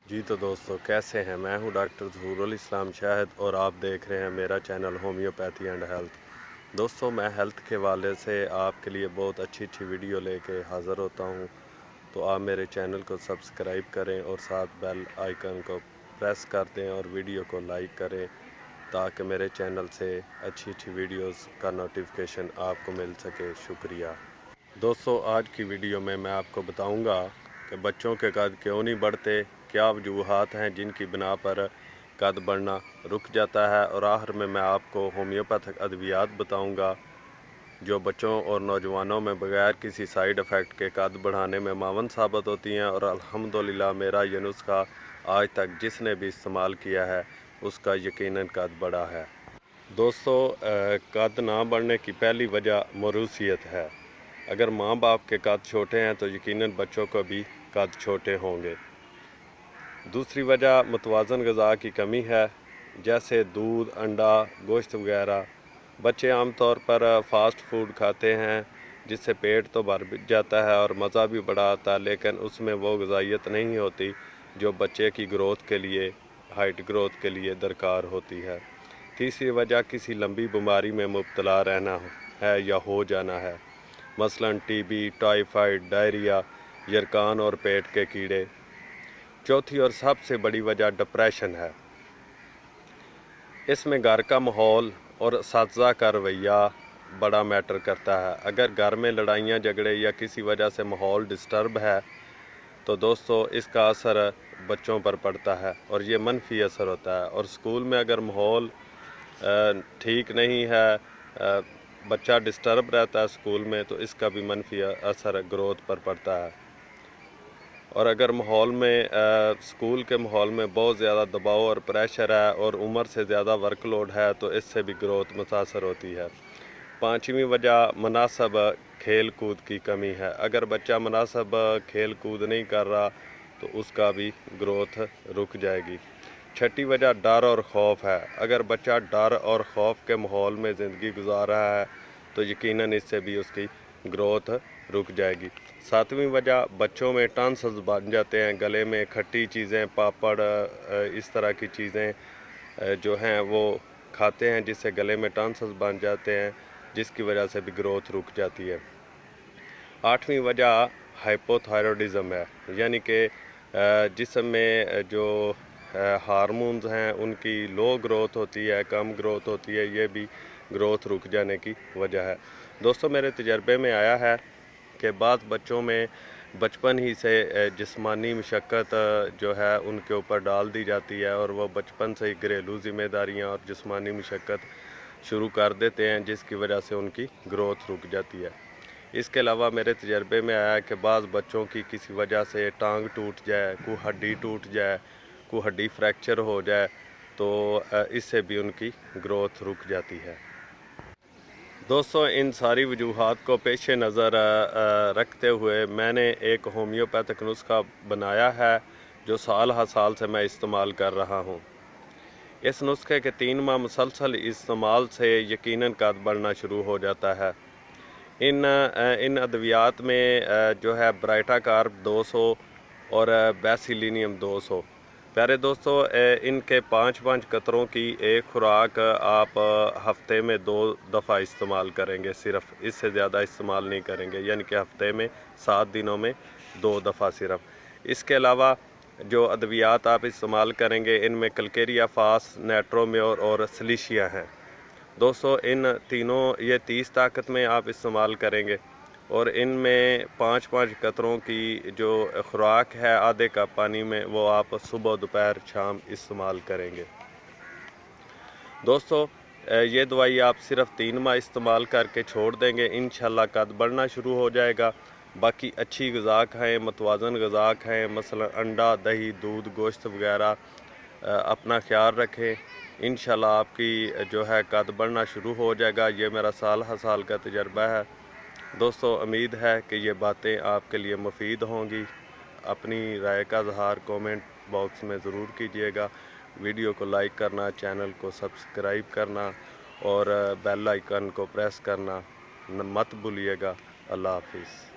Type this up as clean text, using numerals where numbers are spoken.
जी तो दोस्तों कैसे हैं। मैं हूं डॉक्टर ज़हूरुल इस्लाम शाहिद और आप देख रहे हैं मेरा चैनल होम्योपैथी एंड हेल्थ। दोस्तों मैं हेल्थ के वाले से आपके लिए बहुत अच्छी वीडियो लेके हाज़िर होता हूं, तो आप मेरे चैनल को सब्सक्राइब करें और साथ बेल आइकन को प्रेस कर दें और वीडियो को लाइक करें ताकि मेरे चैनल से अच्छी वीडियोस का नोटिफिकेशन आपको मिल सके। शुक्रिया दोस्तों। आज की वीडियो में मैं आपको बताऊंगा कि बच्चों के कद क्यों नहीं बढ़ते, क्या वजूहात हैं जिनकी बिना पर कद बढ़ना रुक जाता है, और आखिर में मैं आपको होम्योपैथिक अद्वियात बताऊंगा जो बच्चों और नौजवानों में बगैर किसी साइड इफ़ेक्ट के कद बढ़ाने में मावन साबित होती हैं। और अल्हम्दुलिल्लाह मेरा ये नुस्खा आज तक जिसने भी इस्तेमाल किया है उसका यकीनन कद बढ़ा है। दोस्तों कद ना बढ़ने की पहली वजह मौरूसियत है। अगर माँ बाप के कद छोटे हैं तो यकीनन बच्चों को भी कद छोटे होंगे। दूसरी वजह मुतवाज़न ग़िज़ा की कमी है, जैसे दूध, अंडा, गोश्त वगैरह। बच्चे आमतौर पर फ़ास्ट फूड खाते हैं जिससे पेट तो भर जाता है और मज़ा भी बड़ा आता है, लेकिन उसमें वो ग़िज़ाइयत नहीं होती जो बच्चे की ग्रोथ के लिए, हाइट ग्रोथ के लिए दरकार होती है। तीसरी वजह किसी लंबी बीमारी में मुब्तला रहना है या हो जाना है, मसलन टीबी, टाइफाइड, डायरिया, यरकान और पेट के कीड़े। चौथी और सबसे बड़ी वजह डिप्रेशन है। इसमें घर का माहौल और असातिज़ा का रवैया बड़ा मैटर करता है। अगर घर में लड़ाइयाँ झगड़े या किसी वजह से माहौल डिस्टर्ब है तो दोस्तों इसका असर बच्चों पर पड़ता है और ये मनफी असर होता है। और स्कूल में अगर माहौल ठीक नहीं है, बच्चा डिस्टर्ब रहता है स्कूल में, तो इसका भी मनफी असर ग्रोथ पर पड़ता है। और अगर माहौल में स्कूल के माहौल में बहुत ज़्यादा दबाव और प्रेशर है और उम्र से ज़्यादा वर्कलोड है तो इससे भी ग्रोथ मुतासर होती है। पांचवी वजह मुनासिब खेल कूद की कमी है। अगर बच्चा मुनासिब खेल कूद नहीं कर रहा तो उसका भी ग्रोथ रुक जाएगी। छठी वजह डर और ख़ौफ है। अगर बच्चा डर और ख़ौफ के माहौल में ज़िंदगी गुजार रहा है तो यकीनन इससे भी उसकी ग्रोथ रुक जाएगी। सातवीं वजह बच्चों में टॉन्सिल्स बन जाते हैं, गले में खट्टी चीज़ें, पापड़, इस तरह की चीज़ें जो हैं वो खाते हैं जिससे गले में टॉन्सिल्स बन जाते हैं, जिसकी वजह से भी ग्रोथ रुक जाती है। आठवीं वजह हाइपोथायरॉयडिज़म है, यानी कि जिस्म में जो हार्मोन्स हैं उनकी लो ग्रोथ होती है, कम ग्रोथ होती है, ये भी ग्रोथ रुक जाने की वजह है। दोस्तों मेरे तजर्बे में आया है कि बाज़ बच्चों में बचपन ही से जिस्मानी मशक्क़त जो है उनके ऊपर डाल दी जाती है और वह बचपन से ही घरेलू ज़िम्मेदारियाँ और जिस्मानी मशक्क़त शुरू कर देते हैं, जिसकी वजह से उनकी ग्रोथ रुक जाती है। इसके अलावा मेरे तजर्बे में आया कि बाज़ बच्चों की किसी वजह से टांग टूट जाए, कोई हड्डी टूट जाए, कोई हड्डी फ्रैक्चर हो जाए तो इससे भी उनकी ग्रोथ रुक जाती है। दोस्तों इन सारी वजूहात को पेश नज़र रखते हुए मैंने एक होम्योपैथिक नुस्खा बनाया है जो साल हर साल से मैं इस्तेमाल कर रहा हूँ। इस नुस्खे के 3 माह मुसलसल इस्तेमाल से यकीनन कद बढ़ना शुरू हो जाता है। इन अद्वियात में जो है ब्राइटा कार्ब 200 और बेसिलिनियम 200। प्यारे दोस्तों इनके 5-5 कतरों की एक खुराक आप हफ्ते में 2 दफ़ा इस्तेमाल करेंगे, सिर्फ इससे ज़्यादा इस्तेमाल नहीं करेंगे, यानी कि हफ्ते में 7 दिनों में 2 दफ़ा सिर्फ। इसके अलावा जो अद्वियात आप इस्तेमाल करेंगे इनमें कलकेरिया फास, नेट्रोम्योर और सलीशिया हैं। दोस्तों इन तीनों ये 30 ताकत में आप इस्तेमाल करेंगे और इनमें 5-5 कतरों की जो खुराक है आधे कप पानी में, वो आप सुबह दोपहर शाम इस्तेमाल करेंगे। दोस्तों ये दवाई आप सिर्फ 3 माह इस्तेमाल करके छोड़ देंगे, इंशाल्लाह कद बढ़ना शुरू हो जाएगा। बाकी अच्छी ग़िज़ा खाएँ, मुतवाज़न ग़िज़ा खाएँ, मसलन अंडा, दही, दूध, गोश्त वगैरह। अपना ख्याल रखें, इंशाल्लाह आपकी जो है कद बढ़ना शुरू हो जाएगा। ये मेरा साल हर साल का तजर्बा है। दोस्तों उम्मीद है कि ये बातें आपके लिए मुफीद होंगी। अपनी राय का इज़हार कमेंट बॉक्स में ज़रूर कीजिएगा। वीडियो को लाइक करना, चैनल को सब्सक्राइब करना और बेल आइकन को प्रेस करना मत भूलिएगा। अल्लाह हाफिज़।